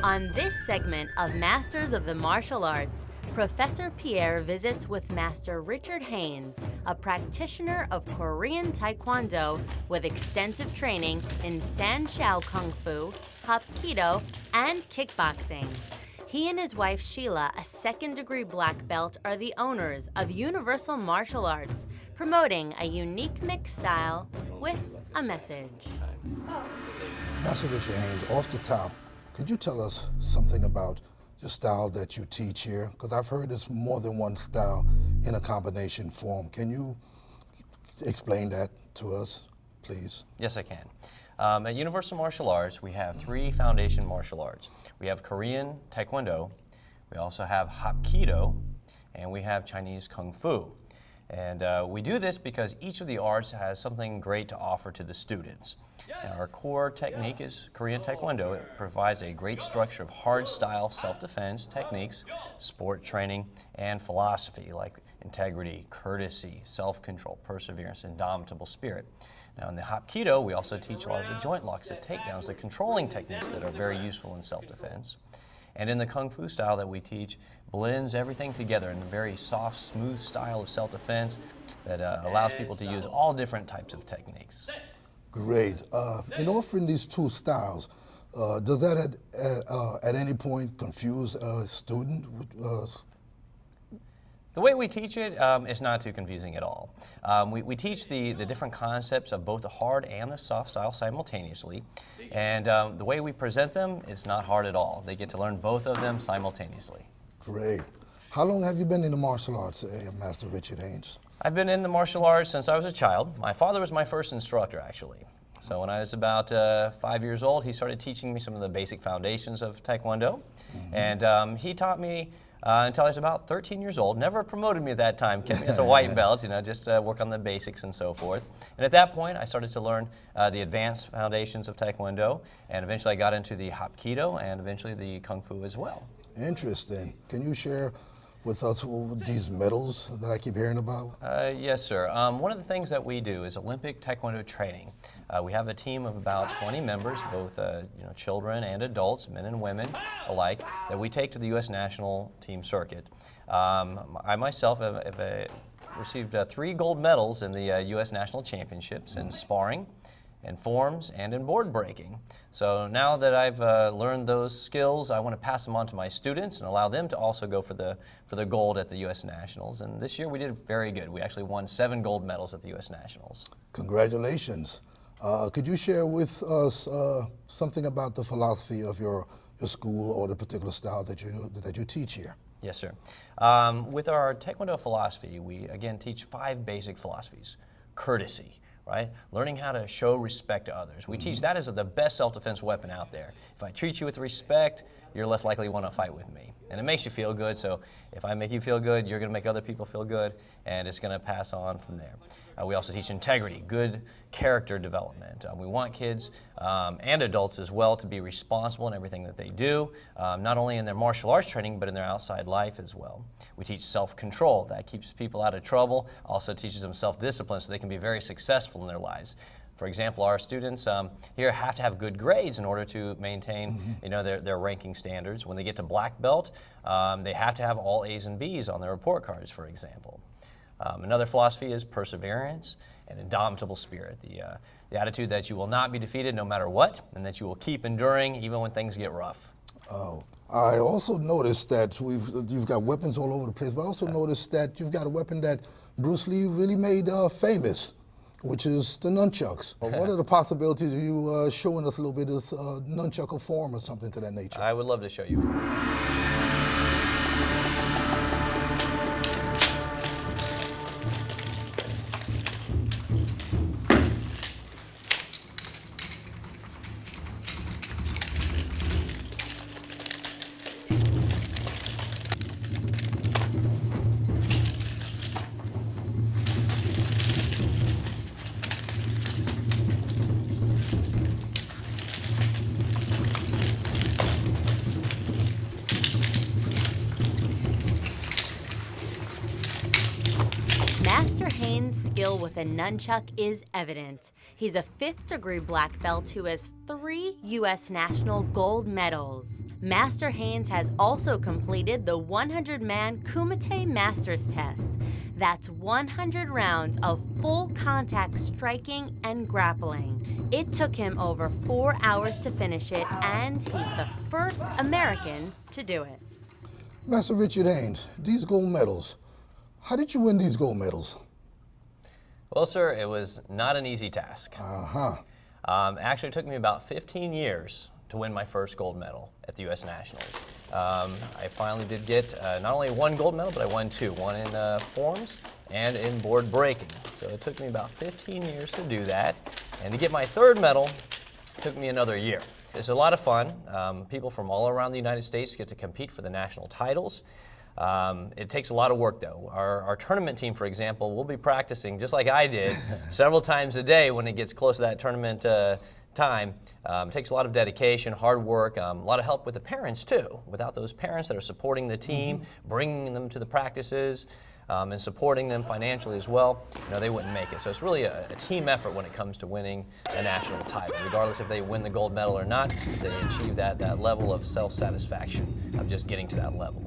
On this segment of Masters of the Martial Arts, Professor Pierre visits with Master Richard Hoehn, a practitioner of Korean Taekwondo with extensive training in Sanshao Kung Fu, Hapkido, and kickboxing. He and his wife Sheila, a second-degree black belt, are the owners of Universal Martial Arts, promoting a unique mixed style with a message. Master Richard Hoehn, off the top, could you tell us something about the style that you teach here? Because I've heard it's more than one style in a combination form. Can you explain that to us, please? Yes, I can. At Universal Martial Arts, we have 3 foundation martial arts. We have Korean Taekwondo, we also have Hapkido, and we have Chinese Kung Fu. And we do this because each of the arts has something great to offer to the students. And our core technique is Korean Taekwondo. It provides a great structure of hard-style self-defense techniques, sport training, and philosophy like integrity, courtesy, self-control, perseverance, indomitable spirit. Now in the Hapkido, we also teach a lot of the joint locks, the takedowns, the controlling techniques that are very useful in self-defense. And in the Kung Fu style that we teach, blends everything together in a very soft, smooth style of self-defense that allows people to use all different types of techniques. Great. In offering these 2 styles, does that at any point confuse a student? The way we teach it is not too confusing at all. We teach the different concepts of both the hard and the soft style simultaneously, and the way we present them is not hard at all. They get to learn both of them simultaneously. Great. How long have you been in the martial arts, Master Richard Hoehn? I've been in the martial arts since I was a child. My father was my first instructor, actually. So when I was about 5 years old, he started teaching me some of the basic foundations of Taekwondo, and he taught me until I was about 13 years old. Never promoted me at that time, kept me as a white belt, you know, just work on the basics and so forth. And at that point, I started to learn the advanced foundations of Taekwondo, and eventually I got into the Hapkido and eventually the Kung Fu as well. Interesting. Can you share with us these medals that I keep hearing about? Yes, sir. One of the things that we do is Olympic Taekwondo training. We have a team of about 20 members, both children and adults, men and women alike, that we take to the U.S. national team circuit. I myself have received 3 gold medals in the U.S. national championships in sparring, in forms, and in board breaking. So now that I've learned those skills, I want to pass them on to my students and allow them to also go for the gold at the U.S. Nationals. And this year we did very good. We actually won 7 gold medals at the U.S. Nationals. Congratulations. Could you share with us something about the philosophy of your school or the particular style that you teach here? Yes, sir. With our Taekwondo philosophy, we again teach 5 basic philosophies. Courtesy, right? Learning how to show respect to others. We teach that as the best self-defense weapon out there. If I treat you with respect, you're less likely to want to fight with me. And it makes you feel good, so if I make you feel good, you're going to make other people feel good, and it's going to pass on from there. We also teach integrity, good character development. We want kids and adults as well to be responsible in everything that they do, not only in their martial arts training, but in their outside life as well. We teach self-control. That keeps people out of trouble, also teaches them self-discipline so they can be very successful in their lives. For example, our students here have to have good grades in order to maintain their ranking standards. When they get to black belt, they have to have all A's and B's on their report cards, for example. Another philosophy is perseverance and indomitable spirit, the attitude that you will not be defeated no matter what, and that you will keep enduring even when things get rough. Oh, I also noticed that you've got weapons all over the place, but I also noticed that you've got a weapon that Bruce Lee really made famous, which is the nunchucks. What are the possibilities of you showing us a little bit of nunchuck form or something to that nature? I would love to show you. Master Hoehn's skill with a nunchuck is evident. He's a 5th-degree black belt who has 3 U.S. national gold medals. Master Haynes has also completed the 100-man Kumite Masters test. That's 100 rounds of full contact striking and grappling. It took him over 4 hours to finish it, and he's the first American to do it. Master Richard Haynes, these gold medals, how did you win these gold medals? Well, sir, it was not an easy task. Actually, it took me about 15 years to win my first gold medal at the U.S. Nationals. I finally did get not only one gold medal, but I won two, one in forms and in board breaking. So it took me about 15 years to do that. And to get my third medal, it took me another year. It's a lot of fun. People from all around the United States get to compete for the national titles. It takes a lot of work, though. Our tournament team, for example, will be practicing, just like I did, several times a day when it gets close to that tournament time. It takes a lot of dedication, hard work, a lot of help with the parents, too. Without those parents that are supporting the team, bringing them to the practices, and supporting them financially as well, they wouldn't make it. So it's really a team effort when it comes to winning a national title. Regardless if they win the gold medal or not, they achieve that level of self-satisfaction of just getting to that level.